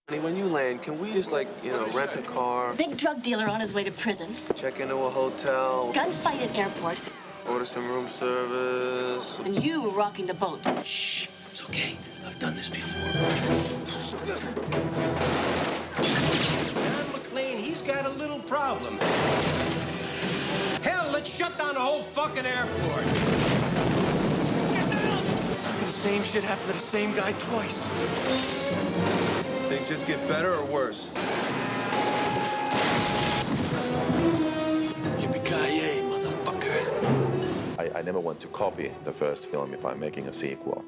Honey, when you land, can we just, like, rent a car? Big drug dealer on his way to prison. Check into a hotel. Gunfight at airport. Order some room service. And you rocking the boat. Shh, it's okay. I've done this before. McClane, he's got a little problem. Hell, let's shut down the whole fucking airport. The same shit happened to the same guy twice. Things just get better or worse? Yippee-ki-yay, motherfucker. I never want to copy the first film if I'm making a sequel.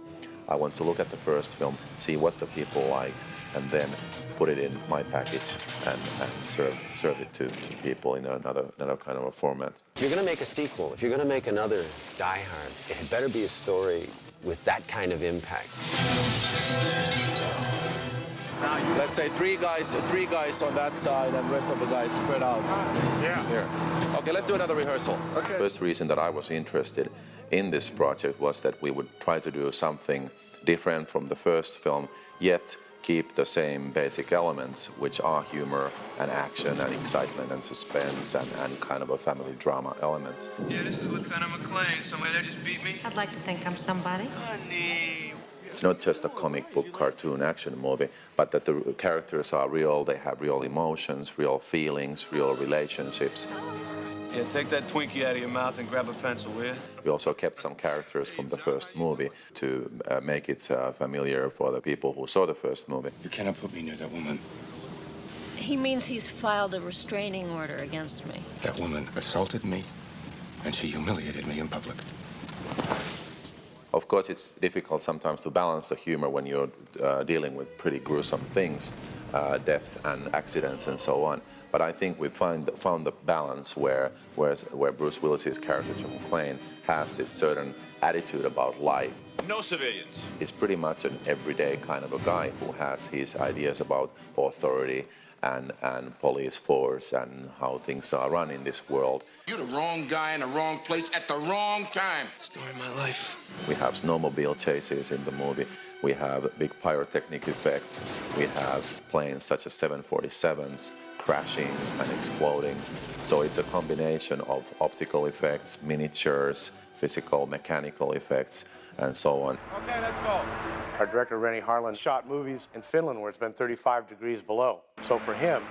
I want to look at the first film, see what the people liked, and then put it in my package and serve it to people in another kind of a format. If you're going to make a sequel, if you're going to make another Die Hard, it had better be a story with that kind of impact. Let's say three guys on that side and the rest of the guys spread out. Yeah. Here. Okay, let's do another rehearsal. Okay. First reason that I was interested in this project was that we would try to do something different from the first film, yet keep the same basic elements, which are humor and action and excitement and suspense and kind of a family drama elements. Yeah, this is Lieutenant McClane. Somebody that just beat me? I'd like to think I'm somebody. Honey. It's not just a comic book cartoon action movie, but that the characters are real, they have real emotions, real feelings, real relationships. Yeah, take that Twinkie out of your mouth and grab a pencil, will you? We also kept some characters from the first movie to make it familiar for the people who saw the first movie. You cannot put me near that woman. He means he's filed a restraining order against me. That woman assaulted me, and she humiliated me in public. Of course, it's difficult sometimes to balance the humor when you're dealing with pretty gruesome things, death and accidents and so on. But I think we found the balance where Bruce Willis's character, John McClane, has this certain attitude about life. No civilians. He's pretty much an everyday kind of a guy who has his ideas about authority and police force and how things are run in this world. You're the wrong guy in the wrong place at the wrong time. Story of my life. We have snowmobile chases in the movie. We have big pyrotechnic effects. We have planes such as 747s crashing and exploding. So it's a combination of optical effects, miniatures, physical, mechanical effects, and so on. Okay, let's go. Our director, Renny Harlin, shot movies in Finland where it's been 35 degrees below. So for him,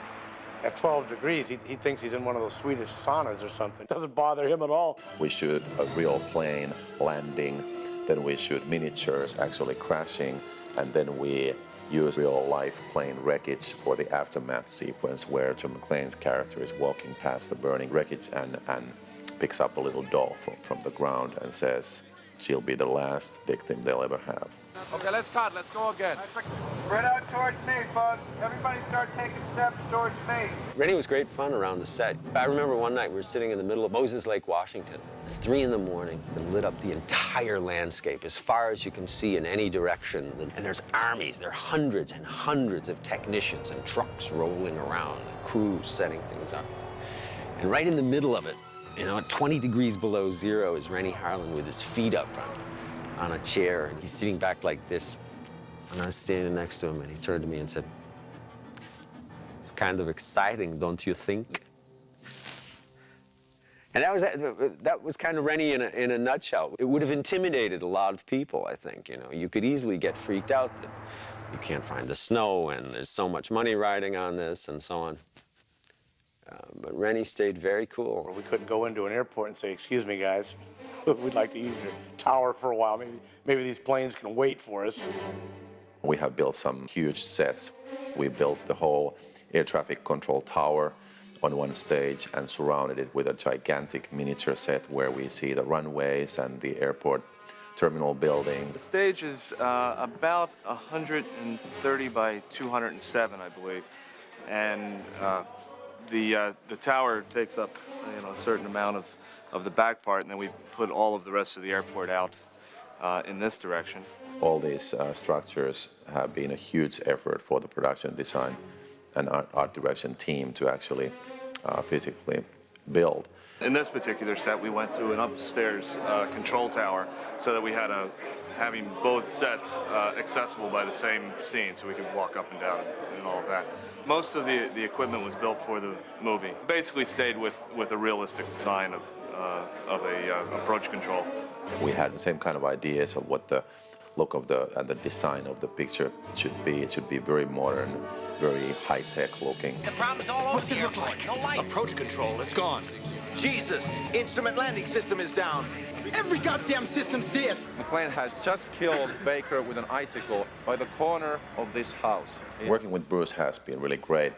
at 12 degrees, he thinks he's in one of those Swedish saunas or something. It doesn't bother him at all. We shoot a real plane landing, then we shoot miniatures actually crashing, and then we use real-life plane wreckage for the aftermath sequence where John McClane's character is walking past the burning wreckage and picks up a little doll from the ground and says she'll be the last victim they'll ever have. Okay, let's cut. Let's go again. Spread out towards me, folks. Everybody start taking steps towards me. Renny was great fun around the set. I remember one night we were sitting in the middle of Moses Lake, Washington. It's 3 in the morning and lit up the entire landscape as far as you can see in any direction. And there's armies, there are hundreds and hundreds of technicians and trucks rolling around and crews setting things up. And right in the middle of it, at 20 degrees below zero is Renny Harlin with his feet up on a chair. And he's sitting back like this. And I was standing next to him, and he turned to me and said, "It's kind of exciting, don't you think?" And that was kind of Renny in a nutshell. It would have intimidated a lot of people, I think. You could easily get freaked out that you can't find the snow, and there's so much money riding on this, and so on. But Renny stayed very cool. We couldn't go into an airport and say, "Excuse me, guys, we'd like to use your tower for a while. Maybe these planes can wait for us." We have built some huge sets. We built the whole air traffic control tower on one stage and surrounded it with a gigantic miniature set where we see the runways and the airport terminal buildings. The stage is about 130 by 207, I believe, and the tower takes up a certain amount of the back part, and then we put all of the rest of the airport out in this direction. All these structures have been a huge effort for the production design and art direction team to actually physically build. In this particular set, we went through an upstairs control tower so that we had having both sets accessible by the same scene, so we could walk up and down and all of that. Most of the equipment was built for the movie. Basically stayed with a realistic design of a approach control. We had the same kind of ideas of what the look of and the design of the picture should be. It should be very modern, very high-tech looking. The problem's all over. What's it look like? No lights. Approach control, it's gone. Jesus, instrument landing system is down. Every goddamn system's dead. McClane has just killed Baker with an icicle by the corner of this house. Working with Bruce has been really great.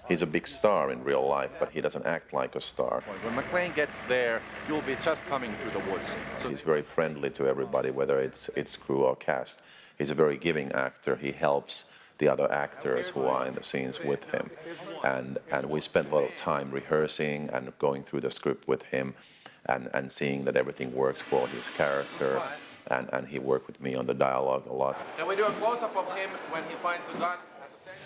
He's a big star in real life, but he doesn't act like a star. When McClane gets there, you'll be just coming through the woods. So he's very friendly to everybody, whether it's crew or cast. He's a very giving actor. He helps the other actors who are in the scenes with him. And we spent a lot of time rehearsing and going through the script with him and seeing that everything works for his character. And he worked with me on the dialogue a lot. Can we do a close-up of him when he finds the gun?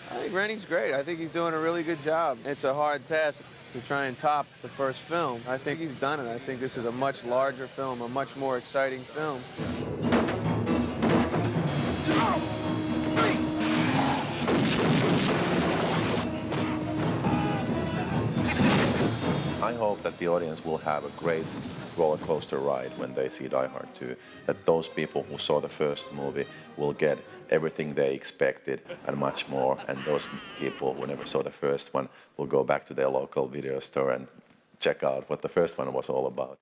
I think Rennie's great. I think he's doing a really good job. It's a hard task to try and top the first film. I think he's done it. I think this is a much larger film, a much more exciting film. I hope that the audience will have a great roller coaster ride when they see Die Hard 2. That those people who saw the first movie will get everything they expected and much more. And those people who never saw the first one will go back to their local video store and check out what the first one was all about.